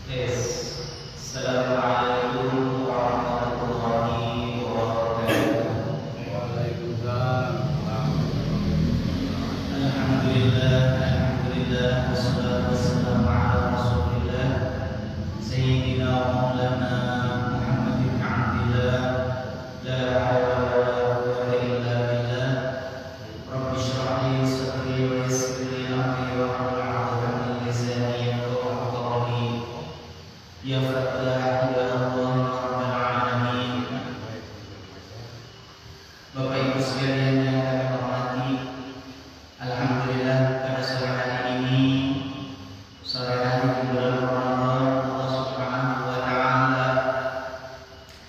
Assalamualaikum warahmatullahi wabarakatuh. Alhamdulillah, wassalatu wassalamu ala Rasulillah Sayyidina wa maulana Muhammad bin Abdillah. La hawla wa la quwwata illa billah. Rabbi shrah li sadri wa yassir li amri wa hlul 'uqdatam min lisani yafqahu qawli. Ya Fattah ya Allah ya Rabbal Alamin. Bapak Ibu sekalian yang kami hormati, alhamdulillah pada sore hari ini, sore hari di bulan Ramadan, Allah Subhanahu wa taala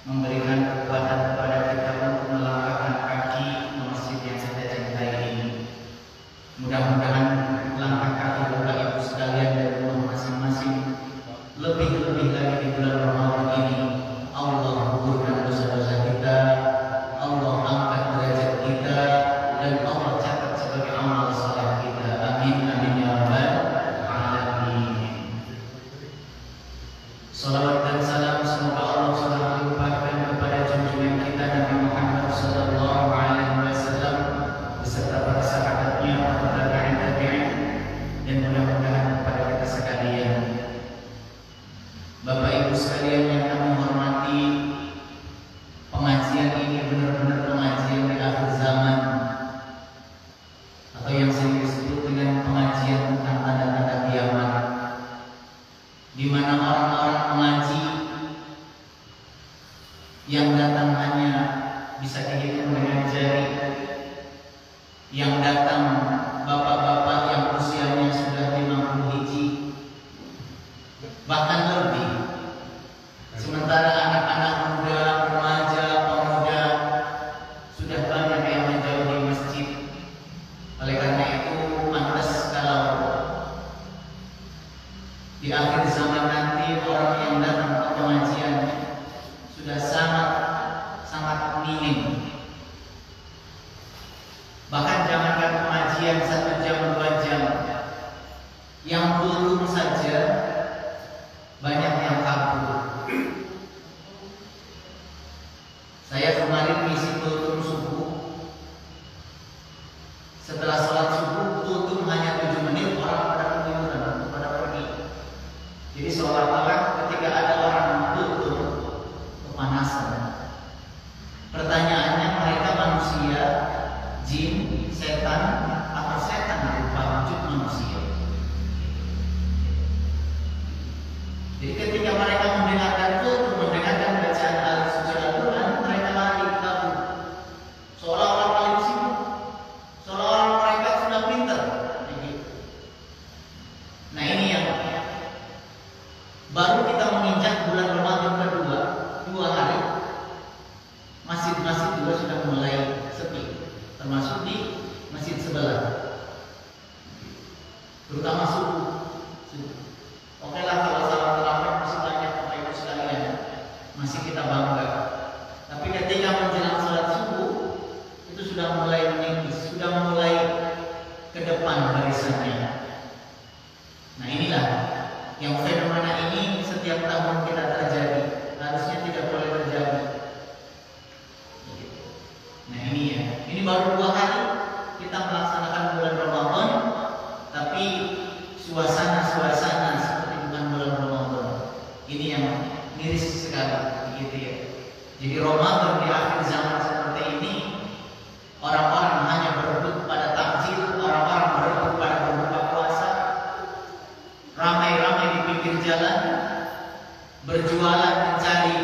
memberikan kekuatan kepada kita untuk melangkahkan kaki ke masjid yang kita cintai ini. Mudah-mudahan langkah kaki Bapak Ibu sekalian dari rumah masing-masing lebih-lebih lagi di bulan Ramadan ini, Allah gugurkan dosa-dosa kita, Allah angkat derajat kita, dan Allah catat sebagai amal saleh kita. Amin amin ya rabbal alamin. Salawat dan salam semoga Allah selalu limpahkan kepada junjungan kita Nabi Muhammad sallallahu alaihi wasallam beserta para sahabatnya, para tabi'in, dan mudah-mudahan kepada kita sekalian. Bapak Ibu sekalian yang kami hormati, pengajian ini benar-benar pengajian di akhir zaman, atau yang sering disebut dengan pengajian tentang tanda-tanda kiamat, di mana orang-orang mengaji yang datang hanya bisa dihitung dengan jari, yang datang bapak-bapak yang usianya sudah 50 hiji, bahkan lebih. Sementara anak-anak muda, remaja, pemuda sudah banyak yang menjauhi masjid. Oleh karena itu pantas kalau di akhir zaman nanti orang yang datang ke pengajian sudah sangat minim. Bahkan jangankan pengajian 1 jam 2 jam, yang kultum saja banyak yang kabur. Saya kemarin ngisi kultum subuh. Setelah sholat subuh, kultum hanya 7 menit, orang pada keluyuran, pada pergi. Jadi seolah-olah ketika ada orang kultum, kepanasan. Pertanyaannya, mereka manusia, jin, setan, atau setan berupa wujud manusia? Jadi ketika mereka mendengarkan kultum, mendengarkan bacaan al-suci Al-Quran, mereka lari kabur, seolah-olah paling sibuk, seolah-olah mereka sudah pintar. Nah ini yang baru kita menginjak bulan Ramadan kedua, 2 hari, masjid-masjid juga sudah mulai sepi, termasuk di masjid sebelah, terutama subuh. Oke lah kalau salat tarawih masih banyak Bapak Ibu sekalian, masih kita bangga. Tapi ketika menjelang salat subuh itu sudah mulai menipis, sudah mulai ke depan barisannya. Nah inilah yang fenomena ini setiap tahun kita terjadi, harusnya tidak boleh terjadi. Nah ini ya, ini baru 2 hari kita melaksanakan bulan Ramadan, tapi suasana seperti bukan bulan Ramadan. Ini yang miris sekali, begitu ya. Jadi Ramadan di akhir zaman seperti ini, orang-orang hanya berebut pada takjil, orang-orang berebut pada berbuka puasa, ramai-ramai di pinggir jalan, berjualan mencari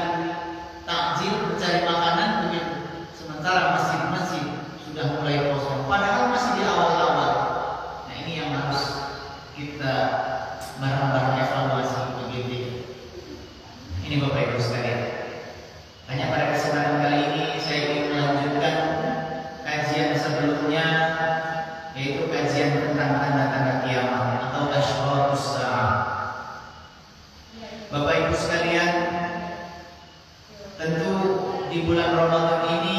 takjil, mencari makanan, begitu. Sementara masjid-masjid sudah mulai kosong, padahal masih di awal-awal. Nah ini yang harus kita bareng-bareng evaluasi, begitu. Ini Bapak Ibu sekalian. Hanya pada kesempatan kali ini saya ingin melanjutkan kajian sebelumnya, yaitu kajian tentang tanda-tanda kiamat atau asyratus saah. Bapak Ibu sekalian, tentu di bulan Ramadan ini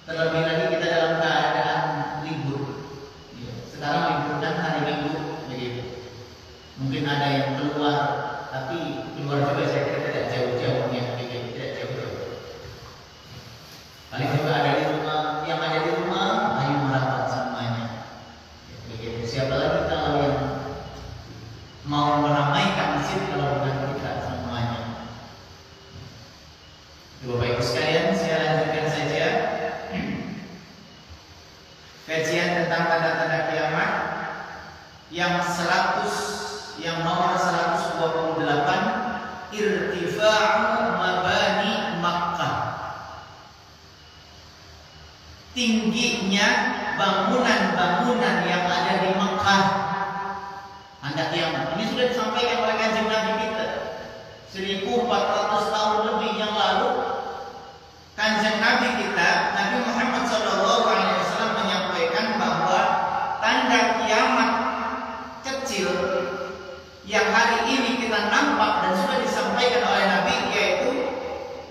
terlebih lagi kita dalam keadaan libur. Sekarang libur kan hari Minggu, begitu. Mungkin ada yang keluar tapi keluar juga saya kira tidak jauh-jauh yang tidak jauh-jauh. Paling juga ada di rumah, yang ada di rumah, ayo merapat semuanya. Begitu. Siapa lagi kalau yang mau meramaikan masjid kalau bukan kita semuanya. Bapak Ibu sekalian, saya lanjutkan saja kajian tentang tanda-tanda kiamat yang nomor 128, irtifa'u mabani Makkah. Tingginya bangunan-bangunan yang ada di Makkah tanda kiamat. Ini sudah disampaikan oleh Kanjeng Nabi kita 1400 tahun lebih yang lalu. Kanjeng Nabi kita, Nabi Muhammad SAW menyampaikan bahwa tanda kiamat kecil yang hari ini kita nampak dan sudah disampaikan oleh Nabi, yaitu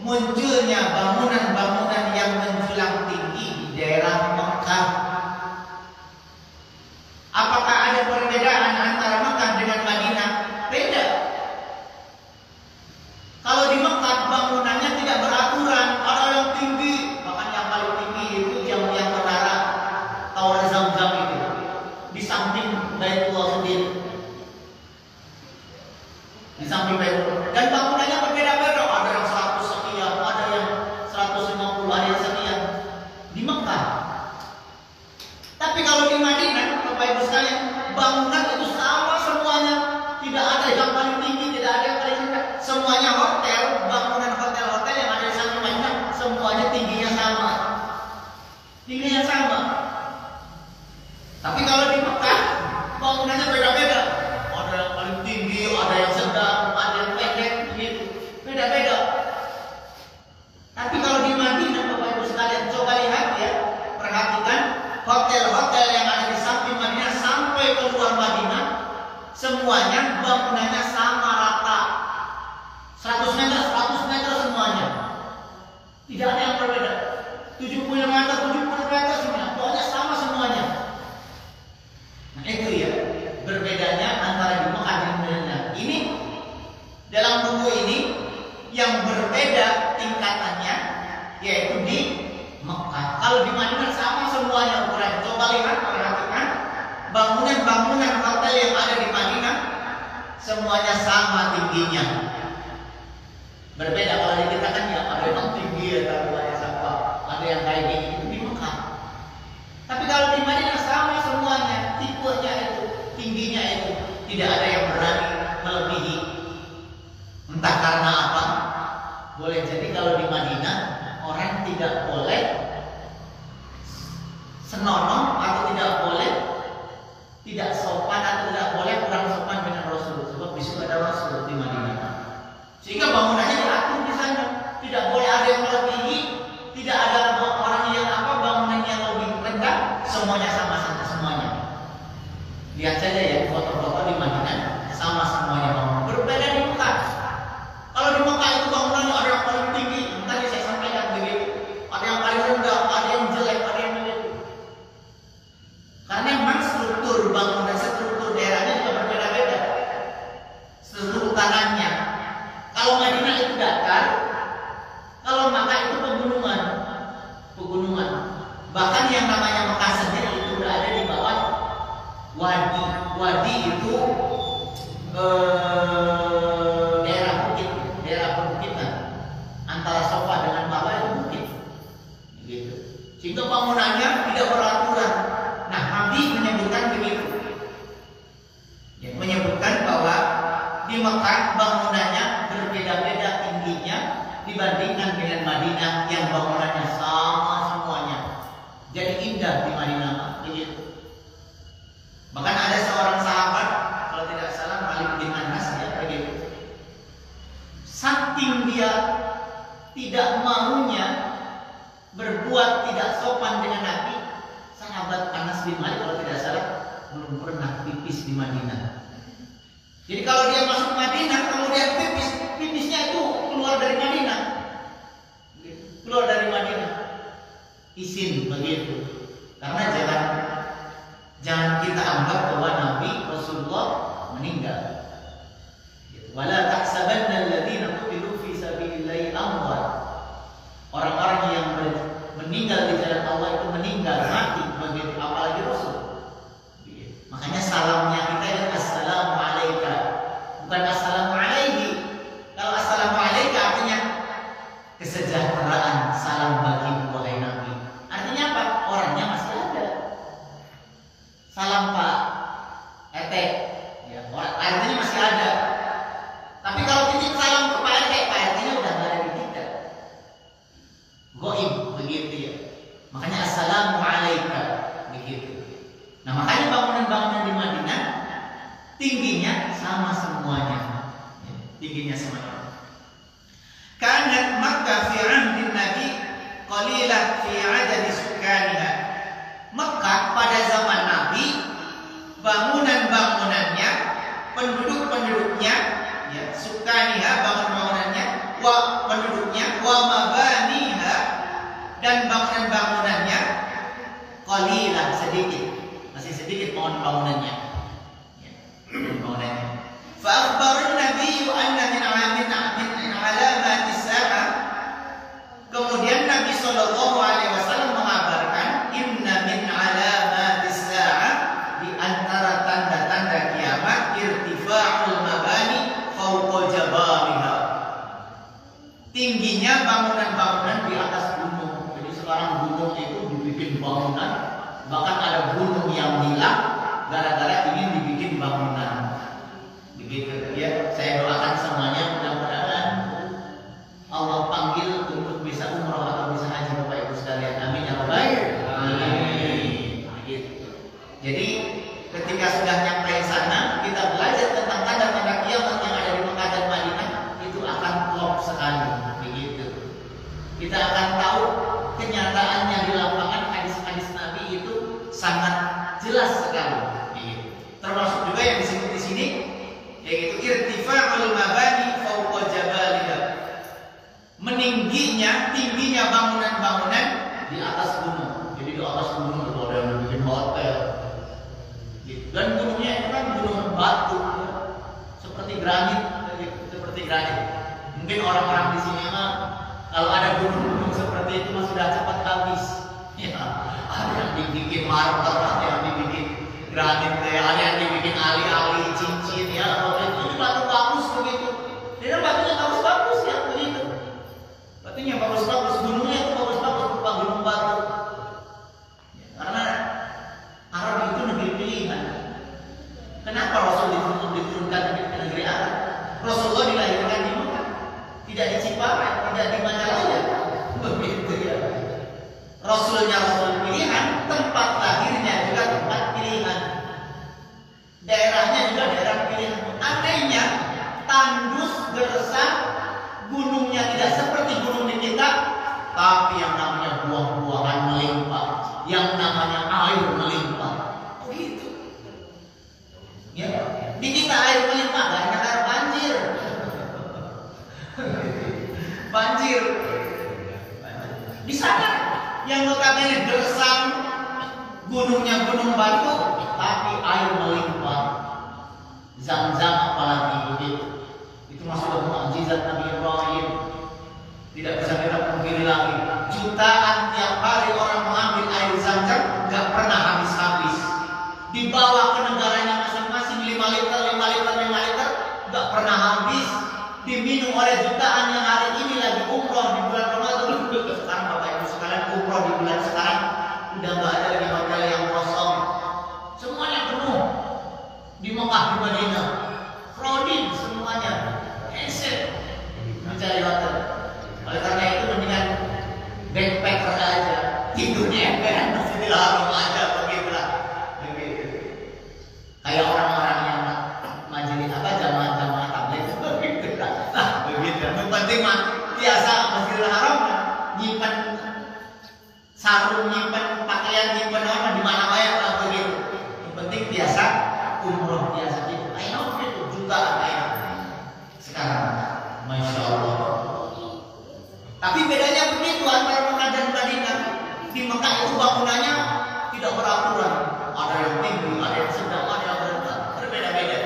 munculnya bangunan-bangunan yang menjulang tinggi di daerah Mekah. Apakah ada perbedaan antara Mekah dengan Madinah? Beda. Kalau di Mekah bangunannya tidak beraturan, ada yang tinggi, bahkan yang paling tinggi itu yang menara Tower Zamzam itu di samping Baitullah sendiri. Di samping Baitullah. Dan bangunannya berbeda-beda, ada yang 100 sekian, ada yang 150, ada yang sekian di Mekah. Tapi kalau di Madinah, Bapak Ibu sekalian, bangunan itu sama semuanya. Tidak ada yang paling tinggi, tidak ada yang paling rendah. Semuanya hotel, bangunan hotel-hotel yang ada di samping Madinah, semuanya tingginya sama. Tingginya sama. Tapi kalau di Mekah, bangunannya beda-beda. Ada yang paling tinggi, ada yang sedang, ada yang pendek, begitu. Beda-beda. Tapi kalau di Madinah, Bapak Ibu sekalian, coba lihat ya, perhatikan hotel-hotel yang ada di samping Madinah sampai keluar Madinah, semuanya bangunannya sama rata. 100 meter, 100 meter semuanya. Tidak ada yang berbeda. 70 meter, 70 meter semuanya. Pokoknya sama semuanya. Nah itu ya, berbedanya antara di Mekah dan Madinah. Ini dalam buku ini yang berbeda tingkatannya, yaitu di Mekah. Kalau di Madinah sama semuanya ukuran. Coba lihat, perhatikan bangunan-bangunan hotel yang ada di Madinah, semuanya sama tingginya. Berbeda kalau di kita kan ya ada yang tinggi ya, tapi banyak sampah, ada yang kayak gini itu di Mekah. Tapi kalau di Madinah sama semuanya, tipenya itu, tingginya itu, tidak ada yang berani melebihi. Entah karena apa. Boleh jadi kalau di Madinah orang tidak boleh senonoh atau tidak boleh tidak sopan atau tidak boleh kurang sopan dengan Rasul, sebab di situ ada Rasul di Madinah. Sehingga bangunannya diatur di sana, tidak boleh ada yang melebihi, tidak ada orang yang bangunan yang lebih rendah, semuanya sama-sama semuanya. Lihat saja ya foto-foto di Madinah, sama semuanya bangunan. Berbeda di Mekah. Kalau di Mekah itu bangunannya ada yang paling tinggi, tadi saya sampaikan begitu, ada yang paling rendah, ada yang jelek, ada yang begitu. Karena memang struktur bangunan, struktur daerahnya juga berbeda-beda. Struktur tanahnya. Kalau Madinah itu datar, kalau Mekah itu pegunungan. Bahkan yang namanya Mekah sendiri itu berada di bawah wadi. Wadi itu daerah perbukitan. Antara Safa dengan Marwa itu bukit. Gitu. Sehingga bangunannya tidak beraturan. Nah, Nabi menyebutkan begitu. Ya, menyebutkan bahwa di Mekah bangunannya berbeda-beda tingginya dibandingkan dengan Madinah yang bangunannya sama semuanya. Jadi indah di Madinah begitu. Bahkan ada seorang sahabat, kalau tidak salah Malik bin Anas ya begitu. Saking dia tidak maunya berbuat tidak sopan dengan Nabi, sahabat Anas bin Malik kalau tidak salah belum pernah pipis di Madinah. Jadi kalau dia masuk Madinah, kemudian pipisnya itu keluar dari Madinah. Keluar dari Madinah. Izin begitu. Karena jangan kita anggap bahwa Nabi Rasulullah meninggal. Wala ya, Pak RT-nya masih ada. Tapi kalau titip salam ke Pak RT-nya udah nggak ada di kita. Goib begitu ya. Makanya assalamualaikum begitu. Nah makanya bangunan-bangunan di Madinah tingginya sama semuanya. Tingginya semuanya. Kanat Makkah fi 'ahdin Nabi qalilah fi 'adadi sukaniha. Mekah pada zaman Nabi bangunan-bangunannya, penduduk-penduduknya, ya, sukaniha bangunan-bangunannya, wa penduduknya, wa mabaniha dan bangunan-bangunannya qalilah sedikit, masih sedikit bangunannya. Ya, bangunannya. Fa akhbarun Nabi anna min alamatis sa'ah. Kemudian Nabi sallallahu alaihi wasallam mengabarkan inna min alamatis sa'ah, di antara tanda-tanda kiamat irtifa'ul mabani fawqa jabaliha. Tingginya bangunan-bangunan di atas gunung. Jadi sekarang gunung itu dibikin bangunan, bahkan ada gunung yang hilang gara-gara ingin dibikin bangunan. Begitu ya. Saya doakan semuanya mudah-mudahan Allah panggil untuk bisa umroh atau bisa haji Bapak Ibu sekalian. Amin ya rabbal alamin. Begitu. Jadi ketika sudah nyampe sana, kita belajar tentang tanda-tanda kiamat yang ada di Mekah dan Madinah, itu akan klop sekali. Begitu. Kita akan tahu kenyataannya di lapangan, hadis-hadis Nabi itu sangat jelas sekali. Begitu. Termasuk juga yang disebut di sini, yaitu irtifa'ul mabani fawqa jabaliha. Tingginya bangunan-bangunan di atas gunung. Jadi di atas gunung itu ada yang bikin hotel. Dan gunungnya itu kan gunung batu, seperti granit, Mungkin orang-orang di sini mah kalau ada gunung-gunung seperti itu mah sudah cepat habis. Ya, ada yang dibikin marmer, ada yang dibikin granit, ada yang dibikin ali-ali, cincin, ya. Itu batu bagus begitu. Dia batunya bagus-bagus ya begitu. Batunya bagus-bagus, gunungnya itu bagus-bagus, bukan gunung batu. Ya, karena Arab itu negeri pilihan. Kenapa Rasul diturunkan ke negeri Arab? Rasulullah dilahirkan di Mekah, tidak di Ciparai, tidak di Majalaya, begitu ya. Rasulnya Rasul pilihan, tempat lahirnya juga tempat pilihan, daerahnya juga daerah pilihan. Anehnya tandus gersang, gunungnya tidak seperti gunung di kita, tapi yang namanya buah-buahan melimpah, yang namanya air melimpah. Begitu. Ya, di kita air melimpah karena air banjir. Banjir. Di sana yang notabene gersang, gunungnya gunung batu, tapi air melimpah. Zam-zam apalagi begitu. Itu masuk mukjizat Nabi Ibrahim. Tidak bisa kita pungkiri lagi. Jutaan tiap hari orang mengambil air Zam-zam, nggak pernah habis-habis. Dibawa ke negaranya masing-masing 5 liter, nggak pernah habis. Diminum oleh jutaan yang hari ini lagi umroh di bulan Ramadan. Sekarang Bapak Ibu sekalian umroh di bulan sekarang udah nggak ada lagi hotel yang kosong. Semuanya penuh di Mekah, di Madinah, crowded semuanya, cancel mencari hotel. Oleh karena itu mendingan backpacker aja, tidurnya emperan Masjidil Haram aja begitulah. Begitu. Kayak orang-orang yang majelis jamaah tabligh begitu. Nah, begitu. Yang penting mah biasa Masjidil Haram nyimpan sarung, nyimpan pakaian, nyimpan apa di mana wae lah begitu. Yang penting biasa umroh biasa gitu. Ayo gitu jutaan ayo. Sekarang Masya Allah. Tapi bedanya begitu antara Mekah dan Madinah. Di Mekah itu bangunannya tidak beraturan. Ada yang tinggi, ada yang sedang, ada yang rendah. Berbeda-beda.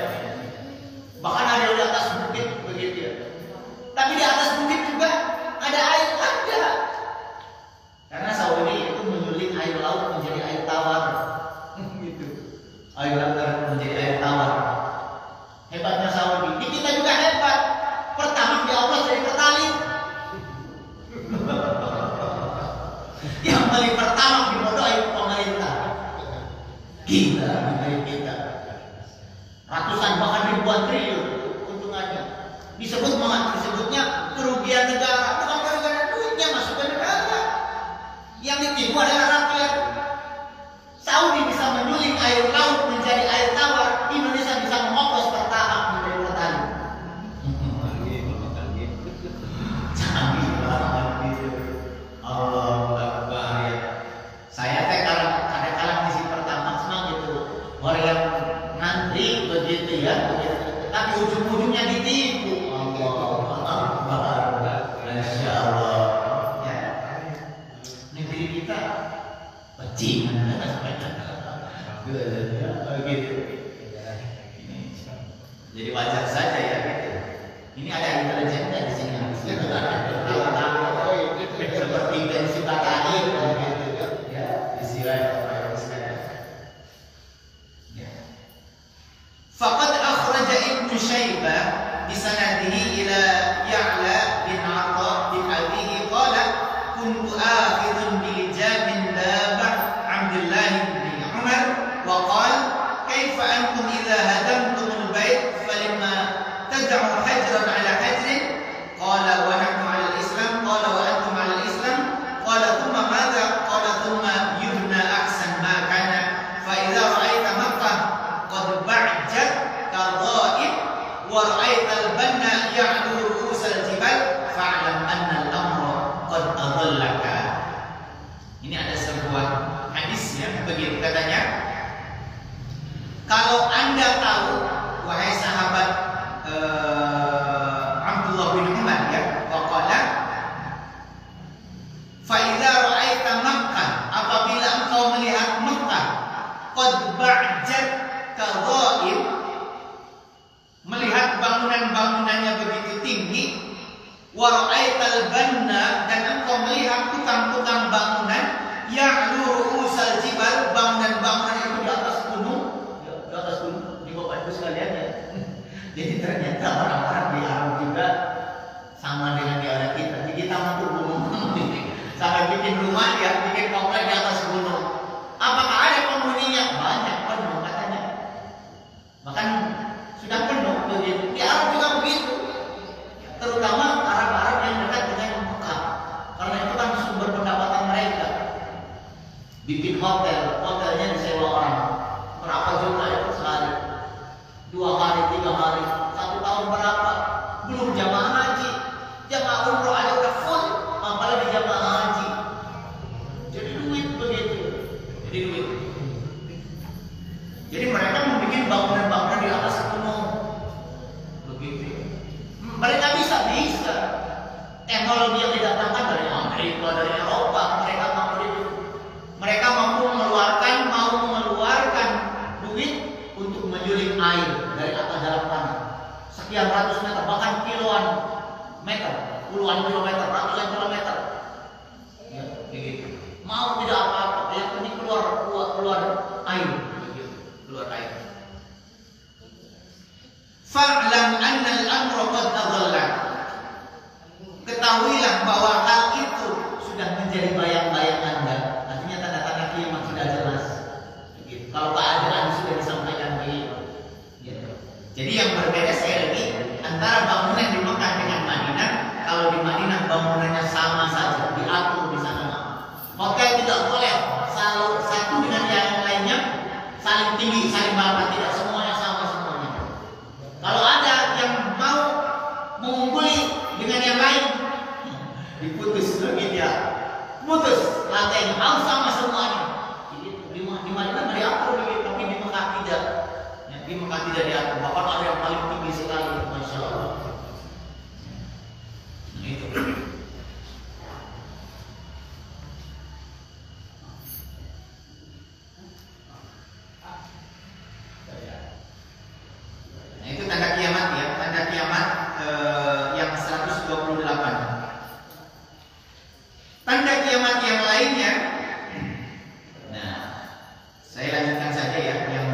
Bahkan ada di atas bukit begitu ya. Tapi di atas bukit juga ada air ada. Karena Saudi itu menyuling air laut menjadi air tawar. Gitu. Air laut menjadi air tawar. Hebatnya Saudi. Di kita juga hebat. Pertama di Allah jadi pertalite. Yang paling pertama dimodal pemerintah. Gila negeri kita. beli begitu ya, tapi ujung-ujungnya ditipu. Masya Allah. Ya. Negeri kita bajingan begitu. Jadi wajar saja ya gitu. Ini ada intelijennya di sini. Seperti bensin matahari gitu ya. Istilah faqad akhraja Ibnu Syaibah bi sanadihi ila Ya'la bin 'Atha bin Abihi qala kuntu akhidun bi jamin dabah Abdullah bin Umar wa qala kaifa antum idza hadamtum al-bait falima tad'u hajran 'ala hajrin qala wa nahnu 'ala al-islam qala wa antum 'ala al-islam qala thumma madha qala thumma yubna ahsan ma kana fa idza ra'aita makkah qad ba'jat kadha'ib wa ra'aita al-banna ya'lu ru'us al-jibal fa'lam anna al-amra qad adallaka. Ini ada sebuah hadis ya, begitu katanya, kalau Anda tahu wahai sahabat Abdullah bin Umar ya, waqala fa idza ra'aita Makkah, apabila engkau melihat Makkah qad ba'jat kadha'ib, melihat bangunan-bangunannya begitu tinggi, wa ra'aital banna, dan engkau melihat tukang-tukang bangunan, ya'lu ru'usal jibal, bangunan-bangunan itu di atas gunung, di atas gunung, di Bapak Ibu sekalian ya. Jadi ternyata orang-orang di Arab juga sama dengan di Arab kita. Jadi kita mau gunung, sampai bikin rumah ya, bikin komplek di atas gunung. Apakah ada penghuninya? Banyak, penuh katanya. Bahkan sudah penuh begitu. Di Arab juga begitu. Terutama Arab-Arab yang dekat dengan Mekah. Karena itu kan sumber pendapatan mereka. Bikin hotel, hotelnya disewa orang. Berapa jumlah itu sehari? 2 hari, 3 hari, 1 tahun berapa? Belum jamaah haji. Jamaah umroh aja udah full, apalagi jamaah haji. Jadi duit begitu. Jadi duit. Jadi mereka membuat bangunan-bangunan di atas gunung. Begitu. Mereka bisa. Teknologi yang didatangkan dari Amerika, dari Eropa, mereka mampu itu. Mereka mampu mengeluarkan duit untuk menyuling air dari atas dalam tanah. Sekian ratus meter, bahkan kiloan meter, puluhan kilometer, ratusan kilometer. Ya, begitu. Mau tidak apa-apa, yang penting keluar air. Keluar air. Fa'lam anna al-amra qad adallak. Ketahuilah bahwa hal itu sudah menjadi bayang-bayang Anda. Artinya tanda-tanda kiamat sudah jelas. Begitu. Kalau keadaan sudah disampaikan begitu. Gitu. Jadi yang berbeda sekali lagi antara bangunan di Mekah dengan Madinah. Kalau di Madinah bangunannya sama saja, diatur di sana. Hotel tidak boleh satu dengan yang lainnya saling tinggi, saling bawah, tidak semuanya sama semuanya. Kalau ada yang mau mengungguli dengan yang lain, diputus begitu ya, putus lantainya harus sama semuanya. Jadi di Madinah diatur begitu, tapi di Mekah tidak. Ya, di Mekah tidak diatur. Bahkan ada yang paling tinggi sekali, masya Allah. Nah, itu. Nah, itu tanda kiamat ya, tanda kiamat yang 128. Tanda kiamat yang lainnya. Nah, saya lanjutkan saja ya, yang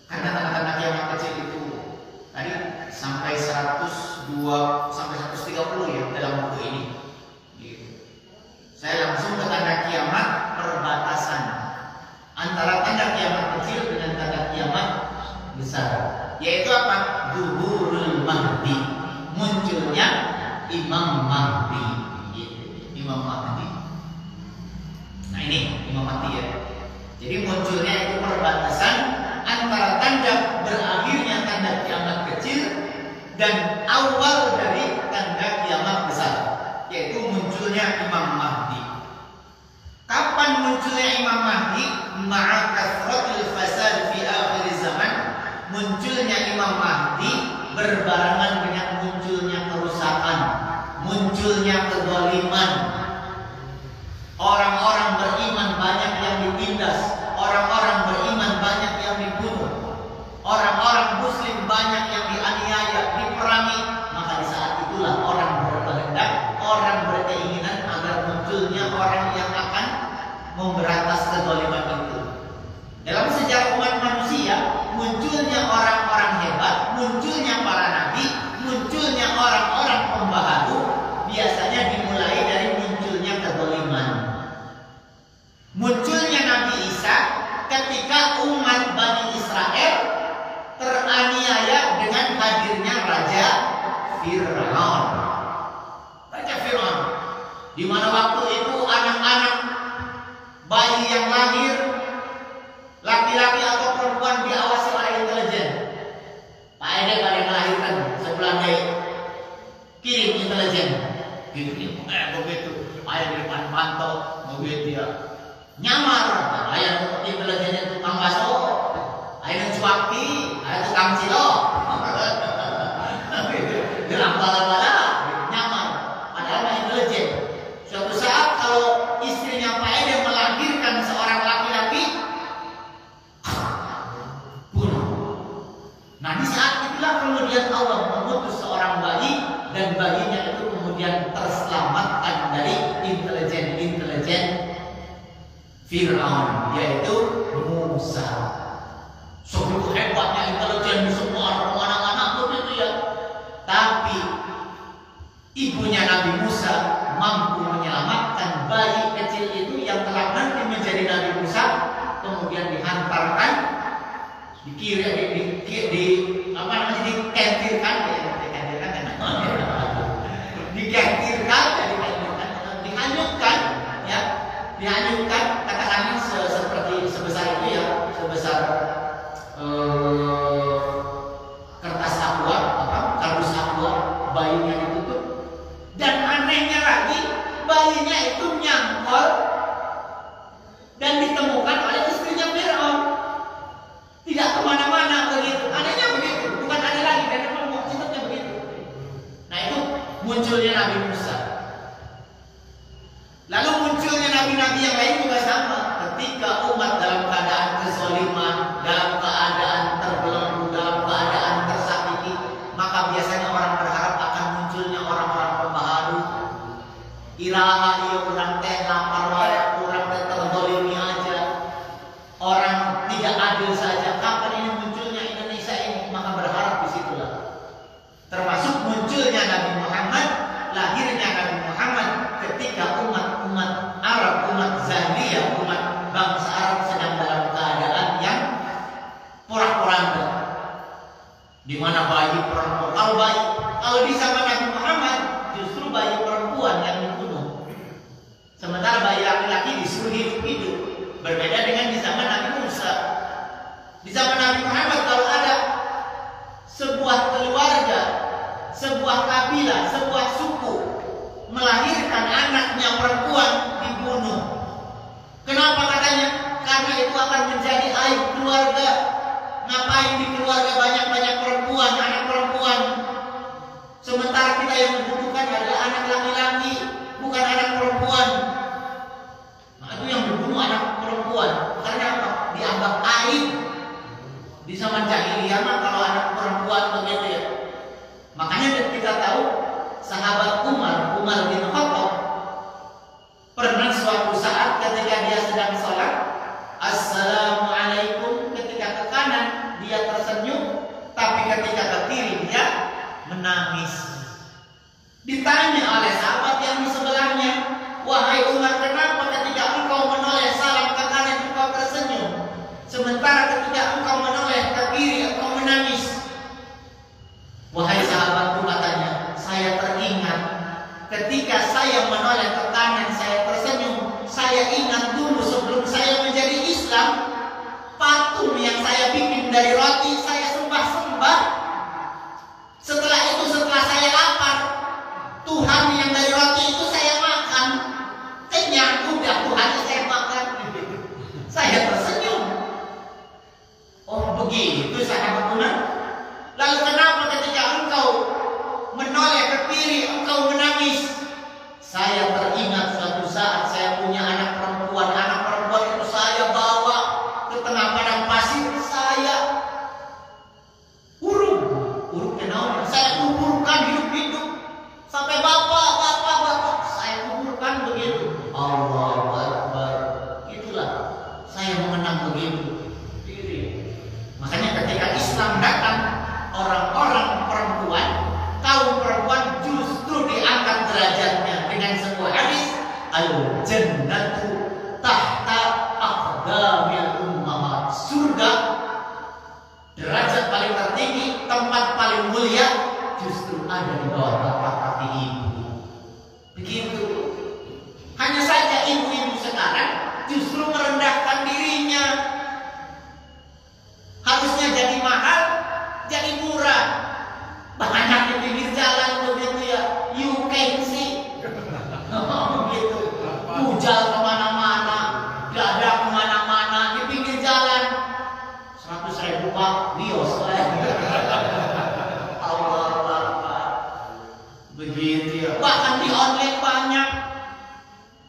karena tanda-tanda kiamat kecil itu tadi sampai 102 sampai 130 ya dalam buku ini. Gitu. Saya langsung ke tanda kiamat perbatasan antara tanda kiamat kecil dengan tanda kiamat besar, yaitu apa? Zuhurul Mahdi, munculnya Imam Mahdi, gitu. Imam Mahdi. Nah ini Imam Mahdi ya. Jadi munculnya itu perbatasan antara tanda berakhirnya tanda kiamat kecil dan awal dari tanda kiamat besar, yaitu munculnya Imam Mahdi. Kapan munculnya Imam Mahdi? Ma'a kathratil fasad berbarengan dengan munculnya kerusakan, munculnya kezaliman. Orang-orang beriman banyak yang ditindas, orang-orang beriman banyak yang dibunuh, orang-orang muslim banyak yang dianiaya, diperangi. Maka di saat itulah orang berkehendak, orang berkeinginan agar munculnya orang yang akan memberantas kezaliman itu. Dalam sejarah umat manusia, munculnya orang-orang hebat, munculnya para nabi, munculnya orang-orang pembaharu biasanya dimulai dari munculnya kezaliman. Munculnya Nabi Isa ketika umat Bani Israel teraniaya dengan hadirnya Raja Fir'aun. Raja Fir'aun, di mana waktu itu anak-anak bayi yang lahir, laki-laki atau perempuan, diawasi oleh intelijen. Pak Ede pada melahirkan sebulan bayi, kirim intelijen. Kirim, begitu. Ayah di depan pantau, begitu ya. Nyamar, ayah intelijen itu tukang baso, ayah cuaki, ayah tukang cilok. Gerak bala-bala, nyamar. Padahal mah intelijen. Suatu saat kalau istrinya Pak Ede melahirkan seorang laki-laki, bunuh. Nah di saat itulah kemudian Allah mengutus seorang bayi, dan bayinya itu kemudian terselamatkan dari intelijen Fir'aun, yaitu Musa. Sebegitu hebatnya intelijen di semua anak-anak begitu ya. Tapi ibunya Nabi Musa mampu menyelamatkan bayi kecil itu yang telah nanti menjadi Nabi Musa, kemudian dihantarkan, dihanyutkan, katakanlah seperti sebesar itu ya, sebesar kertas aqua, kardus aqua, bayinya ditutup. Dan anehnya lagi, bayinya itu nyangkol dan ditemukan oleh istrinya Fir'aun, tidak kemana-mana begitu. Anehnya begitu, bukan aneh lagi, dan memang mukjizatnya begitu. Nah itu munculnya Nabi Musa. Lalu munculnya nabi-nabi yang lain juga sama. Ketika umat dalam keadaan kezaliman, dalam keadaan terbelenggu, dalam keadaan tersakiti, maka biasanya orang berharap akan munculnya orang-orang pembaharu. Iraha iya orang teh lapar wae, orang teh terzalimi aja, orang tidak adil saja. Kapan ini munculnya Indonesia ini? Maka berharap disitulah. Termasuk munculnya Nabi Muhammad, lahirnya Nabi Muhammad ketika umat Arab, umat Zahiliyah, umat bangsa Arab sedang dalam keadaan yang porak-poranda, di mana bayi perempuan, kalau di zaman Nabi Muhammad justru bayi perempuan yang dibunuh, sementara bayi laki-laki disuruh hidup. Berbeda dengan di zaman Nabi Musa. Di zaman Nabi Muhammad kalau ada sebuah keluarga, sebuah kabilah, sebuah suku melahirkan anaknya perempuan, dibunuh. Kenapa katanya? Karena itu akan menjadi aib keluarga. Ngapain di keluarga banyak-banyak perempuan, anak perempuan, sementara kita yang dibutuhkan adalah anak laki-laki, bukan anak perempuan. Nah itu yang dibunuh anak perempuan. Karena apa? Dianggap aib. Di zaman jahiliyah kalau anak perempuan begitu ya. Makanya kita tahu sahabat Umar bin Khattab pernah suatu saat ketika dia sedang sholat, Assalamualaikum, ketika ke kanan dia tersenyum, tapi ketika ke kiri dia menangis. Ditanya oleh sahabat yang di sebelahnya, wahai Umar, kenapa ketika engkau menoleh salam ke kanan engkau tersenyum, sementara ketika engkau menoleh ke kiri engkau menangis? Wahai sahabatku, katanya, saya teringat ketika saya menoleh ke kanan saya tersenyum, saya ingat dulu sebelum saya menjadi Islam, patung yang saya bikin dari roti saya sembah-sembah. Setelah itu, setelah saya lapar, Tuhan yang dari roti itu saya makan, kenyang, udah Tuhan saya makan. Saya tersenyum. Oh begitu sahabat Umar. Lalu kenapa ketika engkau menoleh ke kiri, engkau menangis? Saya teringat suatu saat saya punya anak perempuan. Anak perempuan itu saya bawa ke tengah padang pasir. Saya urung kenal. Saya kuburkan hidup-hidup. Sampai bapak. Saya kuburkan begitu. Allahu Akbar. Itulah saya mengenang begitu. Makanya ketika Islam datang, orang-orang perempuan, kaum perempuan justru diangkat derajatnya dengan sebuah hadis, al-jannatu tahta aqdamil ummahat. Surga, derajat paling tertinggi, tempat paling mulia, justru ada di bawah tapak kaki ibu. Begitu. Hanya saja ibu-ibu sekarang justru merendahkan dirinya. Harusnya jadi mahal, jadi murah. Banyak di pinggir jalan begitu ya. You can see. Begitu. Pujal kemana-mana, dada kemana-mana di pinggir jalan. 100.000 Pak, bios lah. Allah Akbar. Begitu ya. Bahkan di online banyak.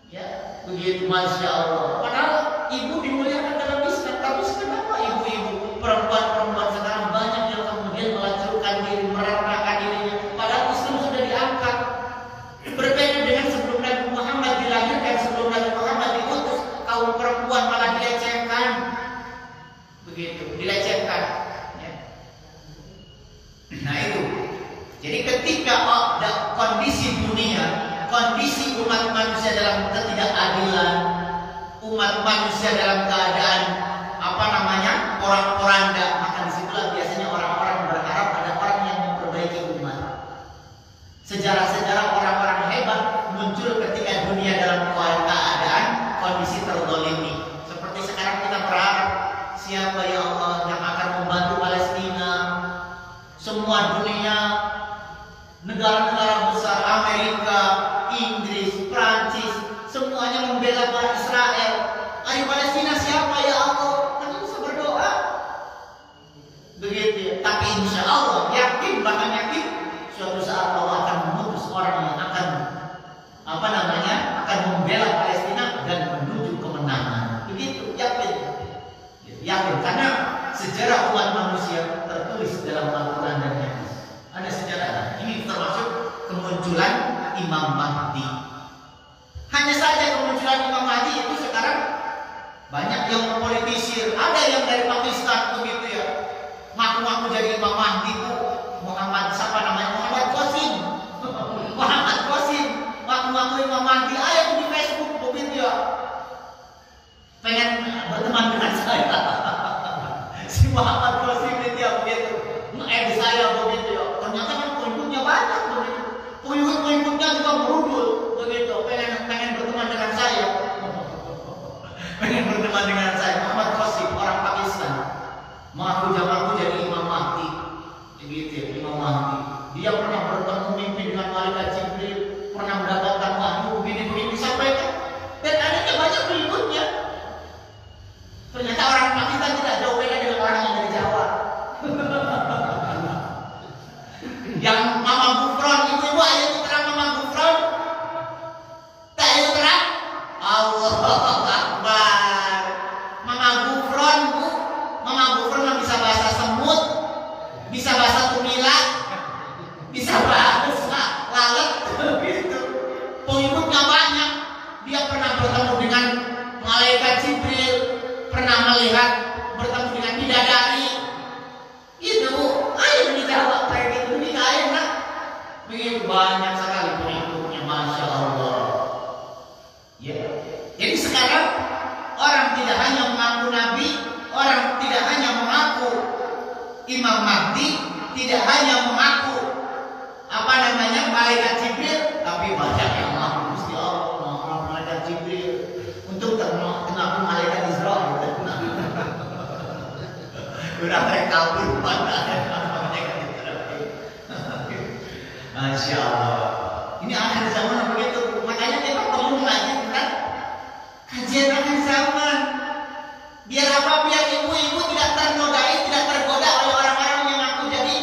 Ya, begitu, Masya Allah. Padahal ibu dimuliakan dalam Islam, tapi kenapa ibu-ibu, perempuan-perempuan sekarang banyak yang kemudian melacurkan diri, merendahkan dirinya, padahal Islam sudah diangkat. Berbeda dengan sebelum Nabi Muhammad dilahirkan, sebelum Nabi Muhammad diutus, kaum perempuan malah dilecehkan. Begitu, dilecehkan. Ya. Nah itu. Jadi ketika kondisi dunia, kondisi umat manusia dalam ketidakadilan, umat manusia dalam keadaan porak-poranda, maka disitulah biasanya orang-orang berharap ada orang yang memperbaiki umat. Sejarah-sejarah orang-orang hebat muncul ketika dunia dalam keadaan kondisi terzalimi. Seperti sekarang kita berharap, siapa ya Allah yang akan membantu Palestina? Semua dunia, negara-negara besar, Amerika, Inggris, Prancis, semuanya membela Israel. Ayo Palestina siapa ya Allah? Kan bisa berdoa. Begitu ya. Tapi insya Allah yakin, bahkan yakin suatu saat Allah akan memutus orang yang akan akan membela Palestina dan menuju kemenangan. Begitu, yakin. Yakin karena sejarah umat manusia tertulis dalam Al-Quran dan hadis. Ada sejarah. Ini termasuk kemunculan Imam Mahdi. Hanya saja kemunculan Imam Mahdi itu sekarang banyak yang mempolitisir. Ada yang dari Pakistan begitu ya, ngaku-ngaku jadi Imam Mahdi bu. Muhammad siapa namanya? Muhammad Qasim. Muhammad Qasim ngaku-ngaku Imam Mahdi. Ada di Facebook begitu ya, pengen berteman dengan saya. Si Muhammad Qasim itu ya begitu, di saya begitu ya. Ternyata kan pengikutnya banyak begitu. Pengikutnya juga merudul begitu, pengen berteman dengan saya. Pengen berteman dengan saya. Muhammad Qasim, orang Pakistan, mengaku jadi Imam Mahdi. Begitu ya, Imam Mahdi. Dia pernah bertemu mimpi dengan malaikat Jibril, pernah mendapatkan wahyu begini-begini disampaikan. Dan adanya banyak pengikutnya. Ternyata orang Pakistan tidak jauh beda dengan orang yang dari Jawa. Yang Mama Gufron, ibu-ibu ayo terang Mama Gufron. Tak ayo terang. Allah Akbar. Mama Gufron bu, Mama Gufron bisa bahasa semut, bisa bahasa tumilat, bisa bahasa lalat, gitu. Pengikutnya banyak. Dia pernah bertemu dengan malaikat Jibril, pernah melihat bertemu dengan bidadari. Itu ayo dijawab kayak gitu, ini kayak nak. Begitu banyak sekali pengikutnya, Masya Allah. Ya. Jadi sekarang orang tidak hanya mengaku Nabi, orang tidak hanya mengaku Imam Mahdi, tidak hanya mengaku malaikat Jibril, tapi banyak yang mengaku Gusti Allah, malaikat Jibril. Untuk kenapa malaikat Israel? Udah mereka kabur pada Masya Allah. Ini akhir zaman begitu. Makanya kita perlu melanjutkan kajian akhir zaman. Biar apa? Biar ibu-ibu tidak ternodai, tidak tergoda oleh orang-orang yang aku jadi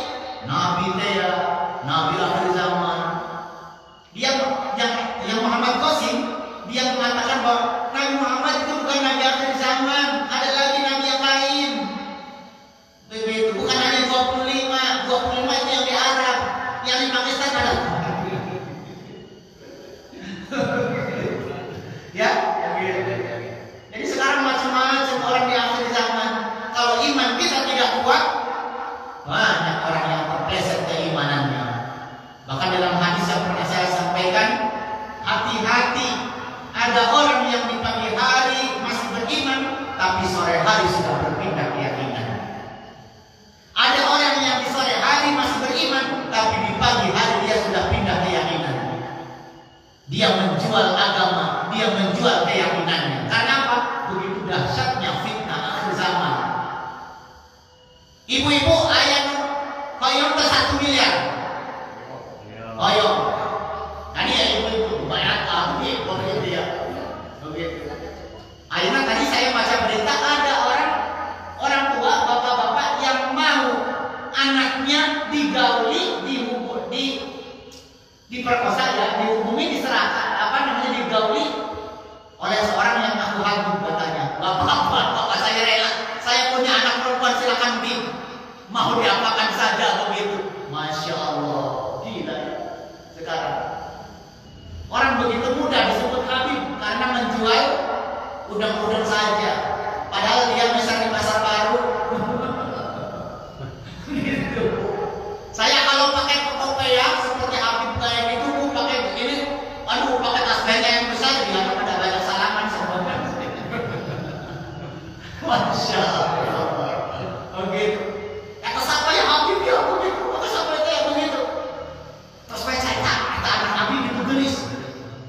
iman kita tidak kuat, banyak orang yang terpleset keimanannya. Bahkan dalam hadis yang pernah saya sampaikan, hati-hati, ada orang yang di pagi hari masih beriman, tapi sore hari sudah berpindah keyakinan. Ada orang yang di sore hari masih beriman, tapi di pagi hari dia sudah pindah keyakinan. Dia menjual agama, dia menjual keyakinannya. Karena apa? Begitu dahsyatnya fitnah akhir zaman. Ibu-ibu, ayah koyong ke 1 miliar. Koyong. Tadi ya ibu-ibu banyak begitu ya. Begitu. Akhirnya tadi saya baca berita ada orang tua, bapak-bapak yang mau anaknya digauli, diperkosa ya, dihubungi, diserahkan, digauli oleh seorang yang aku hagum katanya. Bapak saya rela, saya punya anak perempuan, silakan mau diapakan saja begitu. Masya Allah, gila ya. Sekarang orang begitu mudah disebut Habib karena menjual udang-udang saja, padahal dia besar di pasar baru. Gitu. Saya kalau pakai fotokopian seperti Habib kayak gitu, pakai begini, pakai tas belanja yang besar, dia pada banyak salaman semuanya. Masya Allah. Begitu. Kata siapa ya Habib ya begitu, kata siapa itu ya begitu. Terus saya cerita, kata anak Habib itu gelis,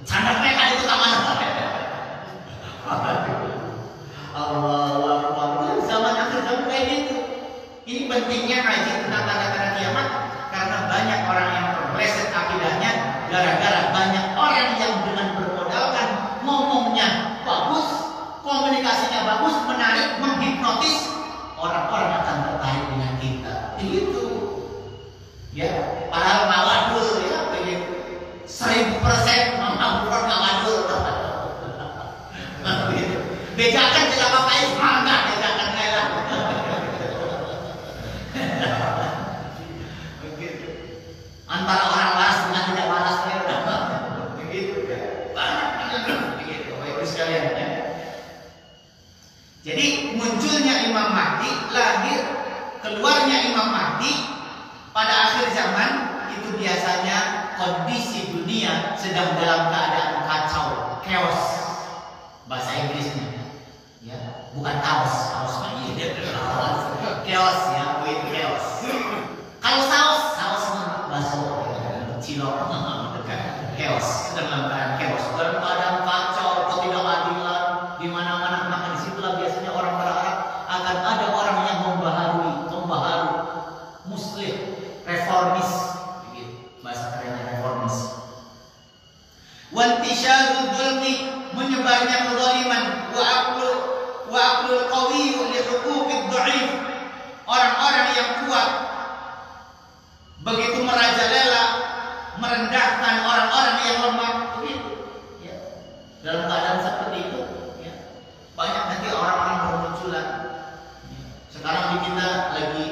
sadar mereka itu taman. Allah Akbar. Zaman akhir zaman kayak gitu. Ini pentingnya ngaji tentang tanda-tanda kiamat, karena banyak orang yang terpleset akidahnya gara-gara banyak orang yang dengan bermodalkan ngomongnya bagus, komunikasinya bagus, menarik, menghipnotis, orang-orang akan tertarik dengan kita. Itu ya, padahal mawadul ya begitu. 1000% mengampun mawadul. Bejakan tidak pakai mangga, bejakan lelah. Begitu. Antara orang waras dengan tidak waras begitu ya. Banyak begitu. Baik sekalian ya. Jadi munculnya Imam Mahdi, lahir keluarnya Imam Mahdi pada akhir zaman itu biasanya kondisi dunia sedang dalam keadaan kacau, chaos. Bahasa Inggrisnya ya, bukan kaos lagi. Chaos ya, with chaos. Kalau saus bakso, cilok, chaos, dalam keadaan chaos, dalam keadaan kacau, ketidakadilan di mana-mana. Maka disitulah biasanya orang berharap akan ada orang yang membaharui, muslim, reformis, bahasa kerennya reformis. Wantisyarul dzulmi, menyebarnya kezaliman, wa aqlul qawiyyu li huquqid dha'if. Orang-orang yang kuat begitu merajalela merendahkan orang-orang yang lemah begitu ya. Dalam keadaan seperti itu ya, banyak nanti orang-orang bermunculan ya. Sekarang di kita lagi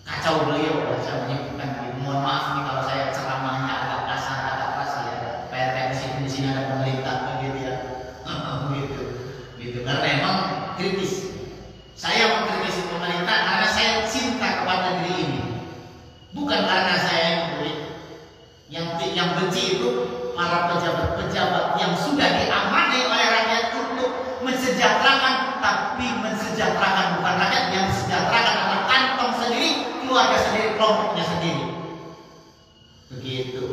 kacau beliau, saya menyebutkan, mohon maaf nih kalau saya ceramahnya agak kasar, agak keras ya. Kayak di sini ada pemerintah begitu ya. Gitu. Karena memang kritis. Saya mengkritisi pemerintah karena saya cinta kepada negeri ini, bukan karena saya yang benci itu para pejabat-pejabat yang sudah diamani oleh rakyat untuk mensejahterakan, tapi mensejahterakan bukan rakyat, yang mensejahterakan adalah kantong sendiri, keluarga sendiri, kelompoknya sendiri. Begitu.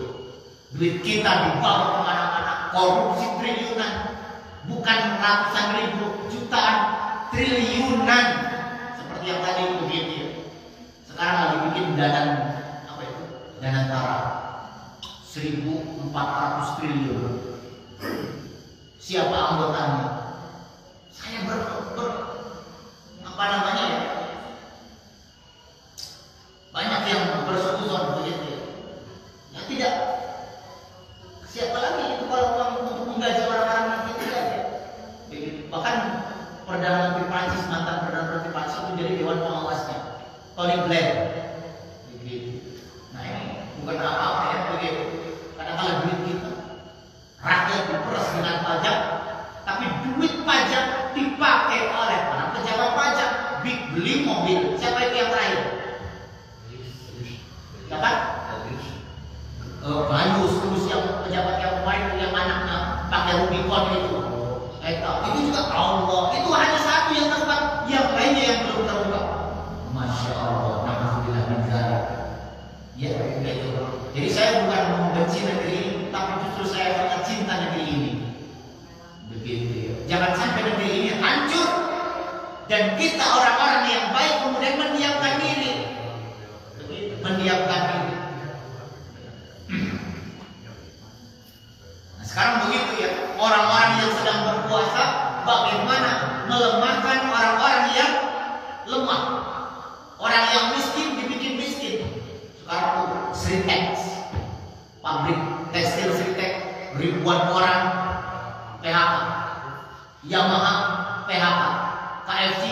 Duit kita dibawa kemana-mana, korupsi triliunan, bukan ratusan ribu, jutaan, triliunan, seperti yang tadi begitu. Sekarang lagi bikin danan tara 1.400 triliun. Siapa anggotanya? Saya banyak yang bersekutu begitu. Ya tidak. Siapa lagi itu kalau uang untuk menggaji orang-orang itu tidak ya. Begitu. Bahkan Perdana Menteri Prancis, mantan Perdana Menteri Prancis itu jadi dewan pengawasnya, Tony Blair. Begitu. Nah ini bukan apa-apa ya begitu. Kadang-kadang duit kita, rakyat diperas dengan pajak, tapi duit pajak dipakai oleh para pejabat pajak, beli mobil. Siapa itu yang terakhir? Siapa? Gayus, terus yang pejabat yang kemarin yang anaknya pakai Rubicon itu. Itu juga Allah. Itu hanya satu yang terbuka, yang lainnya yang belum terbuka. Masya Allah. Alhamdulillah min dzalik. Ya, begitu. Jadi saya bukan membenci negeri ini, tapi justru saya sangat cinta negeri ini. Begitu ya. Jangan sampai negeri ini hancur dan kita orang-orang yang baik kemudian mendiamkan diri. Mendiamkan diri. Nah, sekarang begitu ya. Orang-orang yang sedang berpuasa bagaimana melemahkan orang-orang yang lemah. Orang yang miskin dibikin miskin. Sekarang Sritex, pabrik tekstil Sritex, ribuan orang PHK. Yamaha PHK, KFC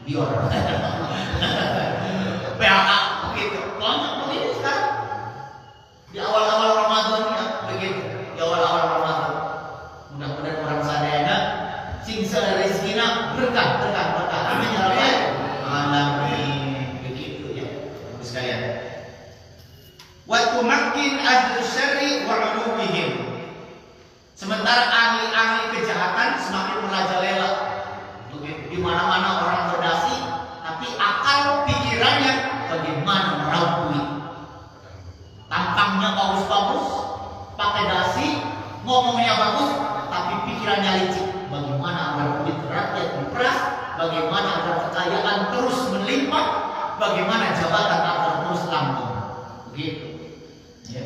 Dior PHK begitu. Banyak begitu sekarang. Di awal-awal Ramadan ya begitu. Di awal-awal Ramadan. Mudah-mudahan orang sadayana sing rezekina berkah. Amin ya rabbal alamin. Begitu ya. Terus sekalian. Wa tumakkin ahli syarri wa ulumihim. Sementara ahli-ahli kejahatan semakin merajalela. Di mana-mana orang berdasi, tapi akal pikirannya bagaimana meraup duit. Tampangnya bagus-bagus, pakai dasi, ngomongnya bagus, tapi pikirannya licik. Bagaimana agar duit rakyat diperas, bagaimana agar kekayaan terus melimpah, bagaimana jabatan agar terus langgeng. Begitu. Ya.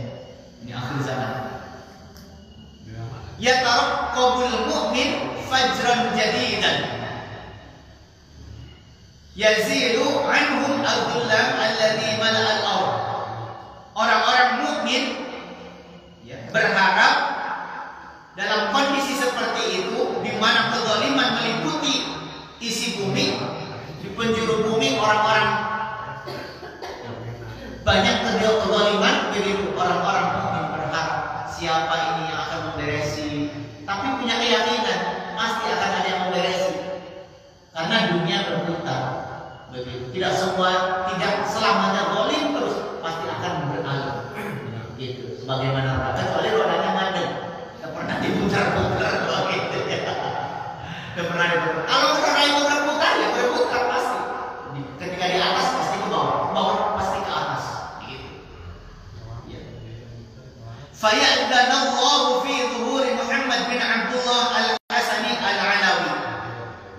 Ini akhir zaman. Ya taraqqabul mu'min fajran jadidan yazilu anhum ad-dhullam alladhi mala'al ardh. Orang-orang mukmin ya, berharap dalam kondisi seperti itu di mana kezaliman meliputi isi bumi, di penjuru bumi orang-orang banyak kezaliman, begitu orang-orang mukmin berharap siapa ini yang akan memberesi, tapi punya keyakinan pasti akan ada yang memberesi karena dunia berputar. Begitu. Tidak selamanya zalim terus pasti akan beralih. Gitu. Sebagaimana roda, kecuali rodanya mandek, tidak pernah diputar-putar begitu ya. Tidak pernah diputar. Kalau roda itu berputar ya berputar pasti. Ketika di atas pasti ke bawah pasti ke atas. Gitu. Ya. Fayaddanallahu fi zuhuri Muhammad bin Abdullah al-Hasani al-Alawi.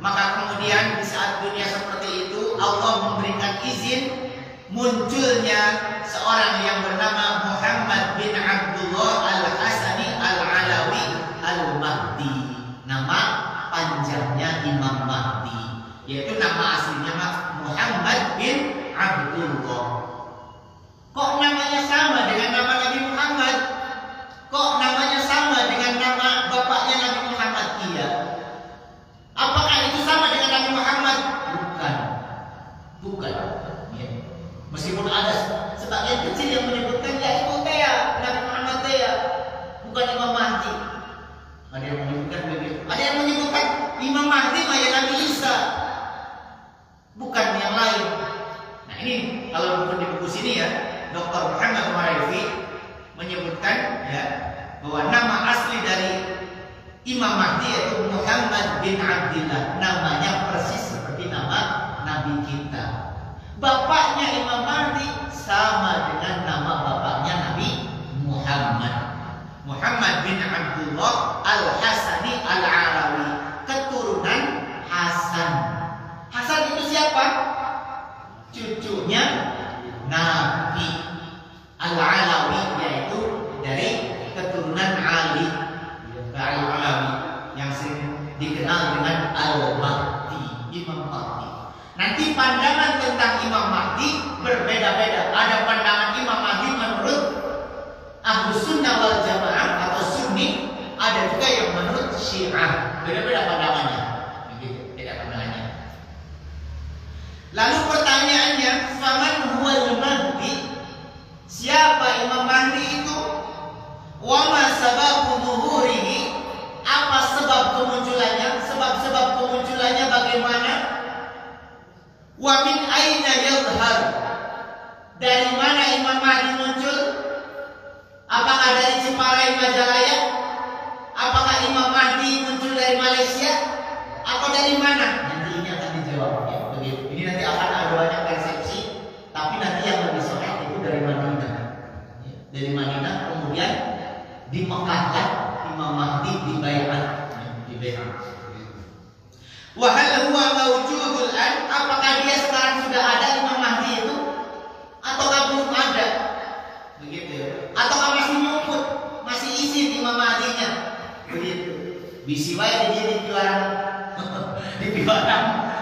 Maka kemudian di saat dunia seperti itu Allah memberikan izin munculnya seorang yang bernama Muhammad bin Abdullah al-Hasani al-Alawi al-Mahdi. Nama panjangnya Imam Mahdi, yaitu nama aslinya Muhammad bin Abdullah. Kok namanya sama dengan nama Nabi Muhammad? Kok namanya sama dengan nama bapaknya Nabi Muhammad? Iya. Apakah itu sama dengan Nabi Muhammad? Bukan. Ya. Meskipun ada sebagian kecil yang menyebutkan ya itu Nabi Muhammad bukan Imam Mahdi. Ada yang menyebutkan begitu. Ada yang menyebutkan Imam Mahdi ya Nabi Isa, bukan yang lain. Nah ini kalau bukan di buku sini ya, Dr. Muhammad Maraifi menyebutkan ya bahwa nama asli dari Imam Mahdi yaitu Muhammad bin Abdillah. Namanya persis seperti nama Nabi kita. Bapaknya Imam Mahdi sama dengan nama bapaknya Nabi Muhammad. Muhammad bin Abdullah al-Hasani al-Alawi, keturunan Hasan. Hasan itu siapa? Cucunya Nabi. Al-Alawi yaitu dari keturunan Ali al-Alawi yang sering dikenal dengan Al-Mahdi, Imam Mahdi. Nanti pandangan tentang Imam Mahdi berbeda-beda. Ada pandangan Imam Mahdi menurut Ahlus Sunnah wal Jamaah atau Sunni, ada juga yang menurut Syiah. Beda-beda pandangannya. Begitu, beda pandangannya. Lalu pertanyaannya, faman huwal Mahdi? Siapa Imam Mahdi itu? Wa ma sababu zuhurihi? Apa sebab kemunculannya? Sebab-sebab kemunculannya bagaimana? Wa min aina yadhhar? Dari mana Imam Mahdi muncul? Apakah dari Ciparai Majalaya? Apakah Imam Mahdi muncul dari Malaysia? Atau dari mana? Nanti ini akan dijawab ya, begitu. Ini nanti akan ada banyak persepsi, tapi nanti yang lebih sahih itu dari Madinah. Ya, dari Madinah, kemudian di Mekah Imam Mahdi dibaiat, Wa hal huwa mawjudul an? Apakah dia sekarang sudah ada Imam Mahdi itu? Ataukah belum ada? Begitu ya. Ataukah masih nyumput, masih isi Imam Mahdinya? Begitu. Bisi wae di pilarang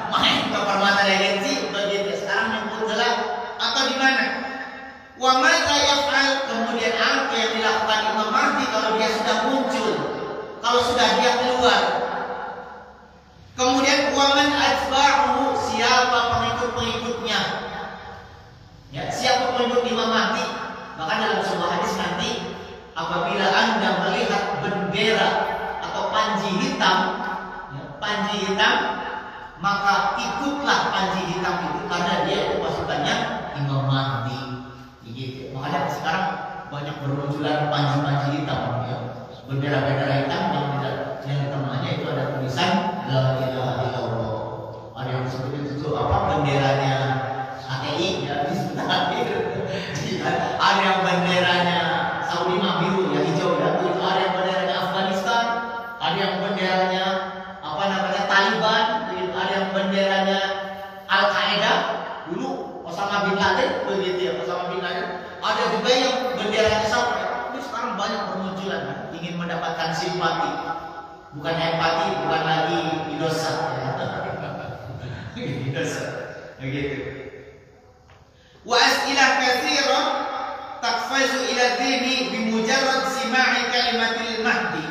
main ke permata regensi begitu. Sekarang nyumput jelas atau di mana? Wa madza yaf'al? Kemudian apa yang dilakukan Imam Mahdi kalau dia sudah muncul? Kalau sudah dia keluar? Kemudian waman atba'uhu, siapa pengikut-pengikutnya? Ya, siapa pengikut Imam Mahdi? Bahkan dalam sebuah hadis nanti, apabila Anda melihat bendera atau panji hitam, maka ikutlah panji hitam itu karena dia itu pasukannya Imam Mahdi. Gitu. Makanya sekarang banyak bermunculan panji-panji hitam, ya. Bendera-bendera hitam yang di tengahnya itu ada tulisan La ilaha illallah. Ada yang disebut itu apa, benderanya HTI ya, ada yang benderanya Saudi biru ya, hijau ya, ada yang benderanya Afghanistan, ada yang benderanya apa namanya Taliban, ada yang benderanya Al Qaeda dulu Osama bin Laden begitu ya, Osama bin Laden. Ada juga yang benderanya siapa? Ini sekarang banyak bermunculan ingin mendapatkan simpati, bukan empati, bukan lagi idosa ya. Idosa begitu. Wa as'ilah katsiran taqfazu ila dhihni bimujarrad sima'i kalimatil mahdi.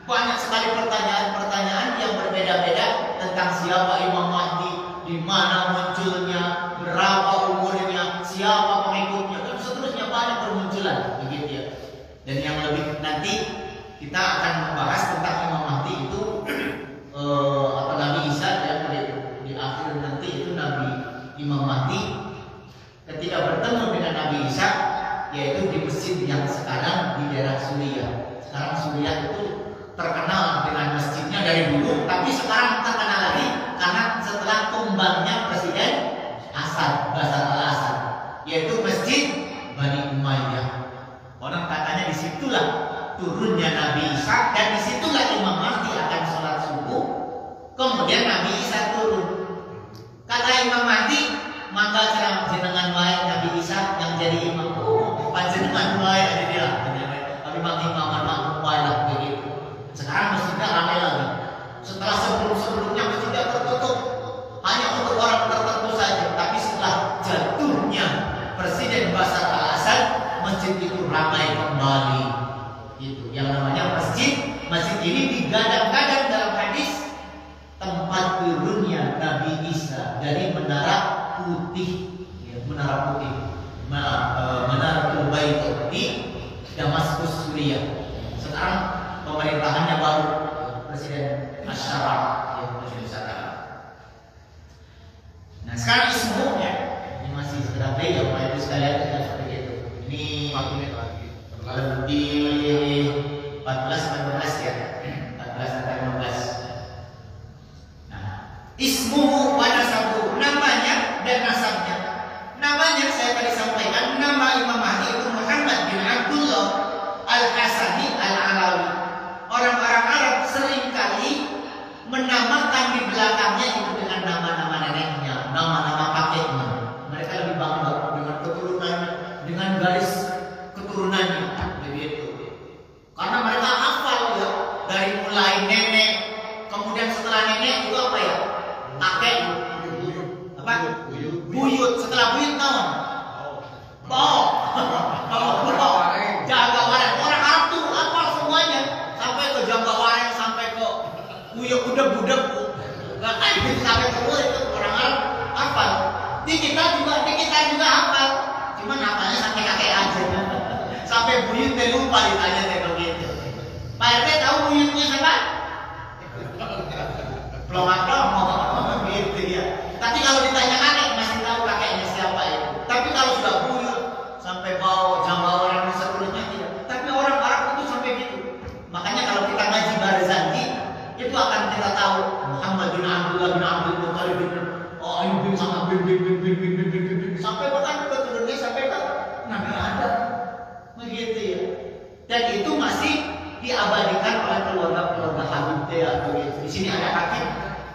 Banyak sekali pertanyaan-pertanyaan yang berbeda-beda tentang siapa Imam Mahdi, di mana munculnya, berapa umurnya, siapa pengikutnya, dan seterusnya banyak bermunculan begitu ya. Dan yang lebih nanti kita akan membahas tentang Imam Mahdi itu Nabi Isa ya, di akhir nanti itu Nabi Imam Mahdi ketika bertemu dengan Nabi Isa, yaitu di masjid yang sekarang di daerah Suriah. Sekarang Suriah itu terkenal dengan masjidnya dari dulu, tapi sekarang terkenal lagi karena setelah tumbangnya Presiden Bashar al-Assad, yaitu Masjid Bani Umayyah. Orang katanya disitulah turunnya Nabi Isa, dan disitulah Imam Mahdi akan sholat subuh. Kemudian Nabi Isa turun. Kata Imam Mahdi, mangga jenengan wae Nabi Isa yang jadi imam. Panjenengan wae ada dia. Tapi imam wae lah begitu. Sekarang masjidnya ramai lagi. Setelah sebelumnya masjidnya tertutup hanya untuk orang tertentu saja. Tapi setelah jatuhnya Presiden Bashar al-Assad, masjid itu ramai kembali. Itu yang namanya masjid. Masjid ini digadang-gadang dalam hadis tempat turunnya Nabi Isa dari menara putih, ya, menara Baitul di Damaskus, Suriah. Sekarang pemerintahannya baru Presiden Asyaraf, ya, Presiden Asyaraf. Nah sekarang ismunya ini masih sekedar beliau, Pak Ibu sekalian seperti itu. Ini lebih 14 ya, 14 sampai 15. Ismuhu wa nasabuhu, namanya dan nasabnya. Namanya saya tadi sampaikan, nama Imam Mahdi itu Muhammad bin Abdullah Al-Hasani Al-Alawi. Orang-orang Arab seringkali menamakan di belakangnya itu dengan nama-nama neneknya, nama-nama kakeknya. Mereka lebih bangga dengan keturunannya, dengan garis keturunannya begitu. Karena mereka hafal ya, dari mulai nenek, kemudian setelah nenek itu apa ya? Kakek, apa? Buyut. Setelah buyut naon? Bau. Jaga wareng. Orang Arab tuh hafal semuanya, sampai ke jaga wareng, sampai ke buyut budek. Gak kan gitu sampai ke murid itu orang Arab hafal. Di kita juga hafal. Cuman hafalnya sampai kakek aja. Sampai buyut teh lupa ditanya teh begitu. Pak RT tahu buyutnya siapa? Belum gitu ya. Tapi kalau ditanya kakek masih tahu sampai bahkan keturunannya sampai ke Nabi Adam. Begitu ya. Dan itu masih diabadikan oleh keluarga Habib ya, begitu. Di sini ada Habib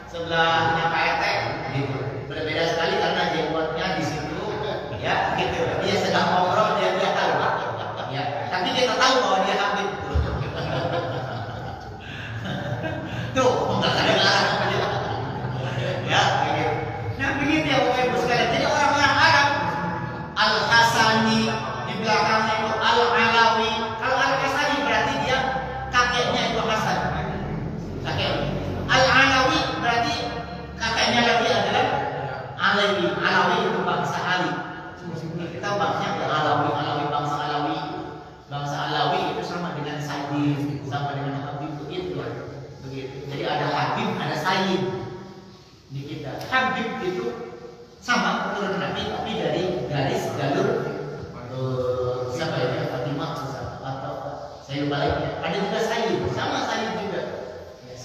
sebelahnya Pak RT gitu. Berbeda sekali karena jenggotnya di situ ya gitu. Dia sedang ngobrol dia tahu. Ya, tapi dia tak tahu bahwa dia Habib. Tuh, enggak ada apa dia. Ya, begitu. Nah, begitu ya Bapak Ibu sekalian. Jadi orang-orang Arab Al-Hasani di belakangnya itu Al-Alawi. Kalau Al-Hasani berarti dia kakeknya itu Hasan. Kakeknya. Al-Alawi berarti kakeknya lagi adalah Alawi. Alawi itu bangsa Ali. Kita bangsanya Alawi, bangsa Alawi. Bangsa Alawi itu sama dengan Sayyid, sama dengan Habib itu ya. Begitu. Jadi ada Habib, ada Sayyid di kita. Habib itu sama keturunan Nabi tapi dari garis jalur siapa ya? Fatimah atau saya lupa lagi. Ada juga Sayyid, sama Sayyid juga. Ya,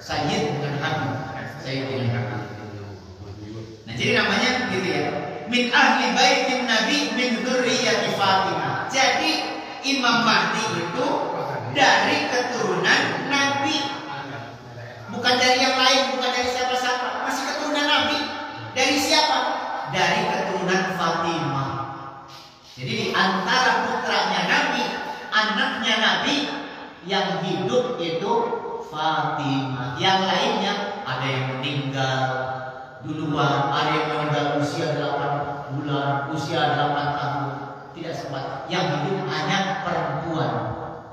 Sayyid bukan Habib. Sayyid dengan Habib. Nah, jadi namanya gitu ya. Min ahli baitin Nabi min dzurriyyati Fatimah. Jadi Imam Mahdi itu dari keturunan Nabi. Bukan dari yang lain, bukan dari siapa-siapa. Masih keturunan Nabi. Dari siapa? Dari keturunan Fatimah. Jadi di antara putranya Nabi, anaknya Nabi yang hidup itu Fatimah. Yang lainnya ada yang meninggal duluan, ada yang meninggal usia 8 bulan, usia 8 tahun, tidak sempat. Yang hidup hanya perempuan.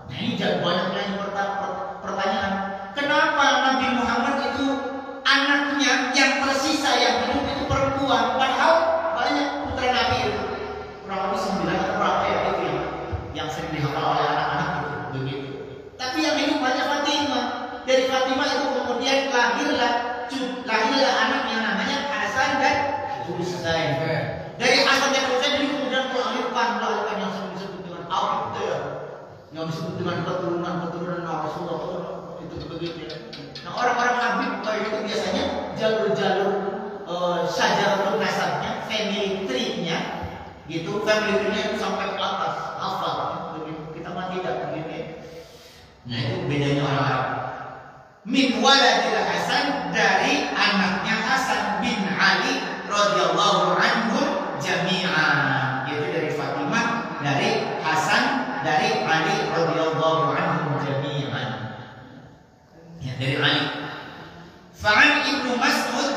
Nah, ini banyak yang pertanyaan. Kenapa Nabi Muhammad itu anaknya yang tersisa yang hidup itu perempuan? Padahal banyak putra Nabi itu. Kurang lebih 9 atau berapa ya itu yang sering dihafal oleh anak-anak itu. Begitu. Tapi yang hidup hanya Fatimah. Dari Fatimah itu kemudian lahirlah anak yang namanya Hasan dan Husain. Dari Hasan dan Husain ini kemudian melahirkan yang disebut dengan Abd ya. Yang disebut dengan keturunan Rasulullah itu begitu. Nah, orang-orang Habib itu biasanya jalur-jalur syajarul nasabnya, family tree-nya gitu. Family tree-nya itu sampai ke atas, hafal begitu. Kita mah tidak begitu. Nah, itu bedanya orang Arab. Min waladil Hasan, dari anaknya Hasan bin Ali radhiyallahu anhu jami'an. Yaitu dari Fatimah, dari Hasan, dari Ali radhiyallahu anhu jami'an. Ya, dari Ali. Fa'an Ibnu Mas'ud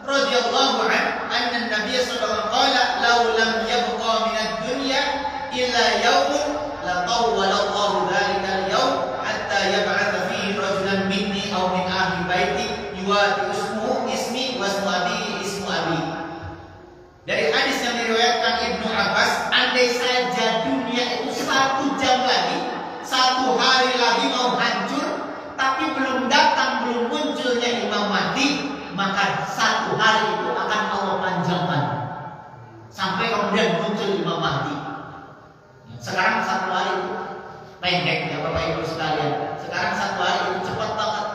radhiyallahu anhu anna Nabiy sallallahu alaihi wasallam qala law lam yabqa min ad-dunya illa yawmun la tawwala Allahu dhalika al-yawm hatta yab'atha fihi rajulan minni aw min ahli baiti yuwati ismi wa ismu abi. Dari hadis yang diriwayatkan Ibnu Abbas, andai saja dunia itu 1 jam lagi, 1 hari lagi mau hancur, tapi belum datang, belum munculnya Imam Mahdi, maka 1 hari itu akan Allah panjangkan sampai kemudian muncul Imam Mahdi. Sekarang 1 hari itu pendek ya Bapak Ibu sekalian. Sekarang 1 hari itu cepat banget.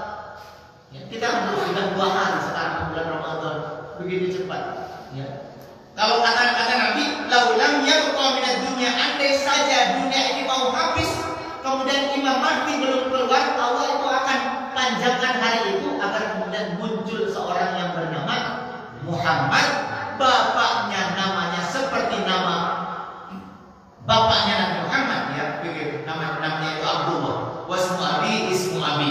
Ya, kita sudah 2 hari sekarang bulan Ramadan, begitu cepat. Ya. Kalau kata Nabi, laulam yabqa minad dunya, andai saja dunia ini mau habis, kemudian Imam Mahdi belum keluar, Allah itu akan panjangkan hari itu agar kemudian muncul seorang yang bernama Muhammad, bapaknya namanya seperti nama bapaknya Nabi Muhammad ya, begitu. Namanya itu Abdullah, wasmu abi ismu abi.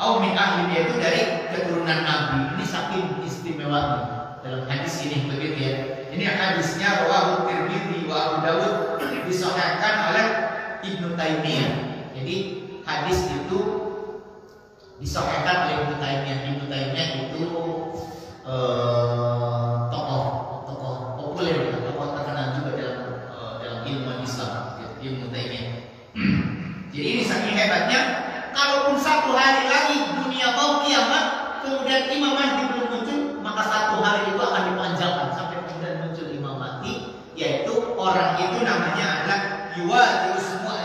Au min ahli, itu dari keturunan Nabi. Ini saking istimewanya dalam hadis ini begitu ya. Ini hadisnya rawahu Tirmidzi wa Abu Dawud, disahihkan oleh Ibnu Taimiyah. Jadi hadis itu disahihkan oleh Ibnu Taimiyah. Ibnu Taimiyah itu tokoh populer, tokoh terkenal juga dalam ilmu Islam, Ibnu Taimiyah. Jadi ini saking hebatnya, kalaupun 1 hari lagi dunia mau kiamat, kemudian Imam Mahdi belum muncul, maka 1 hari itu akan dipanjangkan sampai kemudian muncul Imam Mahdi, yaitu orang itu namanya adalah yuwati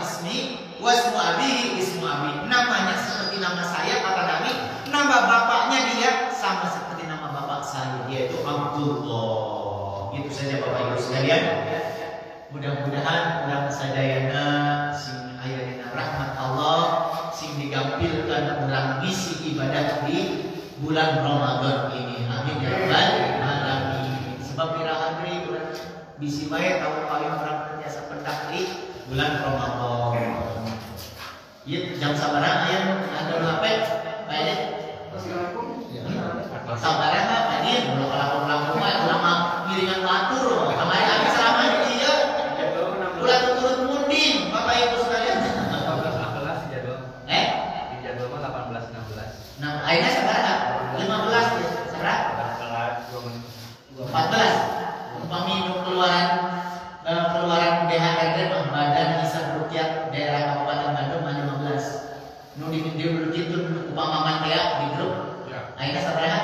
ismi wasmu abi ismu abi. Namanya seperti nama saya, kata Nabi, nama bapaknya dia sama seperti nama bapak saya, Itu saja Bapak Ibu sekalian. Mudah-mudahan urang sadayana sing aya dina rahmat Allah sing digampilkan urang bisi ibadah di bulan Ramadan ini. Amin ya rabbal alamin. Sebab irahan deui urang bisi bae tahu paling urang biasa pendak di bulan Ramadan. Ieu jam sabaraha aya anu apa? Bae. Assalamualaikum. Sabaraha tadi ulah kalau ulama ngiringan batur. Kamari abi selama di ieu. Ulah turun munding Bapak Ibu sekalian. 18 jadwal. Di jadwal mah 18 16. Nah, ayeuna sabaraha? 15 ya. Sabaraha? 14. Umpami nu keluaran BHRD mah Badan Hisab Rukyat Daerah Kabupaten Bandung mah 15. Nu di kitu upamaman teh di grup. Ayeuna sabaraha?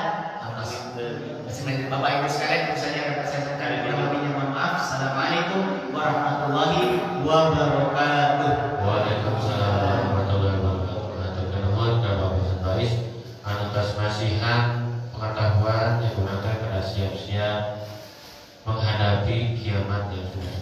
Masih Bapak Ibu sekalian misalnya dapat saya sampaikan kurang lebihnya mohon maaf. Assalamualaikum warahmatullahi wabarakatuh. Waalaikumsalam warahmatullahi wabarakatuh. Nuhun ka Bapak Baris atas masihan pengetahuan yang gunakan pada siap-siap menghadapi kiamat yang sudah